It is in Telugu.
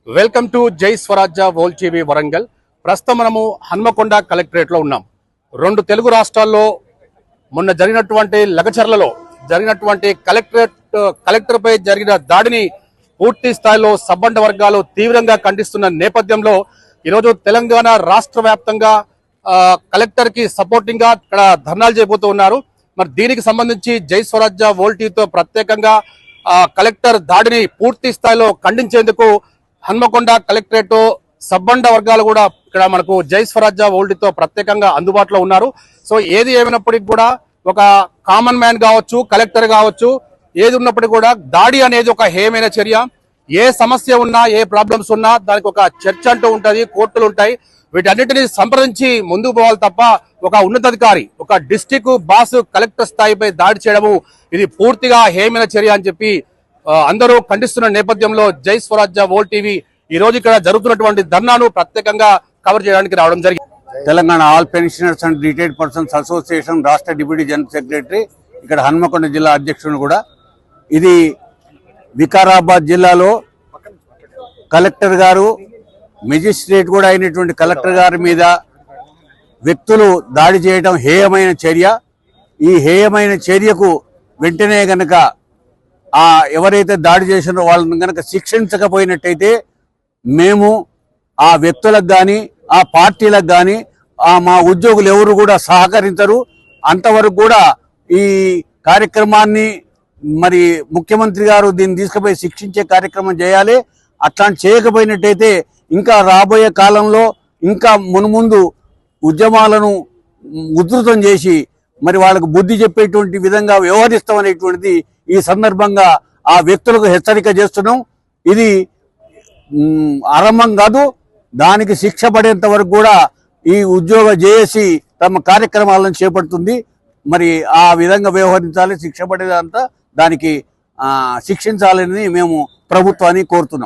వెల్కమ్ టు జై స్వరాజ్య వరల్డ్ టీవీ వరంగల్. ప్రస్తుతం మనము హన్మకొండ కలెక్టరేట్ లో ఉన్నాం. రెండు తెలుగు రాష్ట్రాల్లో మొన్న జరిగినటువంటి లగచర్లలో జరిగినటువంటి కలెక్టర్ పై జరిగిన దాడిని పూర్తి స్థాయిలో సబ్బండ వర్గాలు తీవ్రంగా ఖండిస్తున్న నేపథ్యంలో ఈరోజు తెలంగాణ రాష్ట్ర వ్యాప్తంగా కలెక్టర్ కి సపోర్టింగ్ గా ఇక్కడ ధర్నాలు చేయబోతూ ఉన్నారు. మరి దీనికి సంబంధించి జై స్వరాజ్య వరల్డ్ టీవీతో ప్రత్యేకంగా కలెక్టర్ దాడిని పూర్తి స్థాయిలో ఖండించేందుకు హన్మకొండ కలెక్టరేట్ సబ్బండ వర్గాలు కూడా ఇక్కడ మనకు జై స్వరాజ్య వరల్డ్ తో ప్రత్యేకంగా అందుబాటులో ఉన్నారు. సో ఏది ఏమైనప్పటికీ కూడా ఒక కామన్ మ్యాన్ కావచ్చు, కలెక్టర్ కావచ్చు, ఏది ఉన్నప్పటికీ కూడా దాడి అనేది ఒక హేయమైన చర్య. ఏ సమస్య ఉన్నా, ఏ ప్రాబ్లమ్స్ ఉన్నా దానికి ఒక చర్చ అంటూ ఉంటది, కోర్టులు ఉంటాయి. వీటన్నిటిని సంప్రదించి ముందుకు పోవాలి తప్ప ఒక ఉన్నతాధికారి, ఒక డిస్టిక్ బాస్ కలెక్టర్ స్థాయిపై దాడి చేయడము ఇది పూర్తిగా హేయమైన చర్య అని చెప్పి అందరూ ఖండిస్తున్న నేపథ్యంలో జై స్వరాజ్య వరల్డ్ టీవీ ఈ రోజు ఇక్కడ జరుగుతున్నటువంటి ధర్నాను ప్రత్యేకంగా కవర్ చేయడానికి రావడం జరిగింది. Telangana all pensioners and retired persons association రాష్ట్ర డిప్యూటీ జనరల్ సెక్రటరీ, ఇక్కడ హన్మకొండ జిల్లా అధ్యక్షుడు కూడా. ఇది వికారాబాద్ జిల్లాలో కలెక్టర్ గారు, మెజిస్ట్రేట్ కూడా అయినటువంటి కలెక్టర్ గారి మీద వ్యక్తులు దాడి చేయడం హేయమైన చర్య. ఈ హేయమైన చర్యకు వెంటనే గనక ఎవరైతే దాడి చేసినారో వాళ్ళని గనక శిక్షించకపోయినట్టయితే మేము ఆ వ్యక్తులకు కానీ, ఆ పార్టీలకు కానీ, మా ఉద్యోగులు ఎవరు కూడా సహకరించరు. అంతవరకు కూడా ఈ కార్యక్రమాన్ని మరి ముఖ్యమంత్రి గారు దీన్ని తీసుకుపోయి శిక్షించే కార్యక్రమం చేయాలి. అట్లాంటి చేయకపోయినట్టయితే ఇంకా రాబోయే కాలంలో ఇంకా మున్ముందు ఉద్యమాలను ఉధృతం చేసి మరి వాళ్ళకు బుద్ధి చెప్పేటువంటి విధంగా వ్యవహరిస్తామనేటువంటిది ఈ సందర్భంగా ఆ వ్యక్తులకు హెచ్చరిక చేస్తున్నాం. ఇది ఆరంభం కాదు, దానికి శిక్ష పడేంత వరకు కూడా ఈ ఉద్యోగ జేఏసీ తమ కార్యక్రమాలను చేపడుతుంది. మరి ఆ విధంగా వ్యవహరించాలి, శిక్ష పడేదంతా దానికి శిక్షించాలని మేము ప్రభుత్వాన్ని కోరుతున్నాం.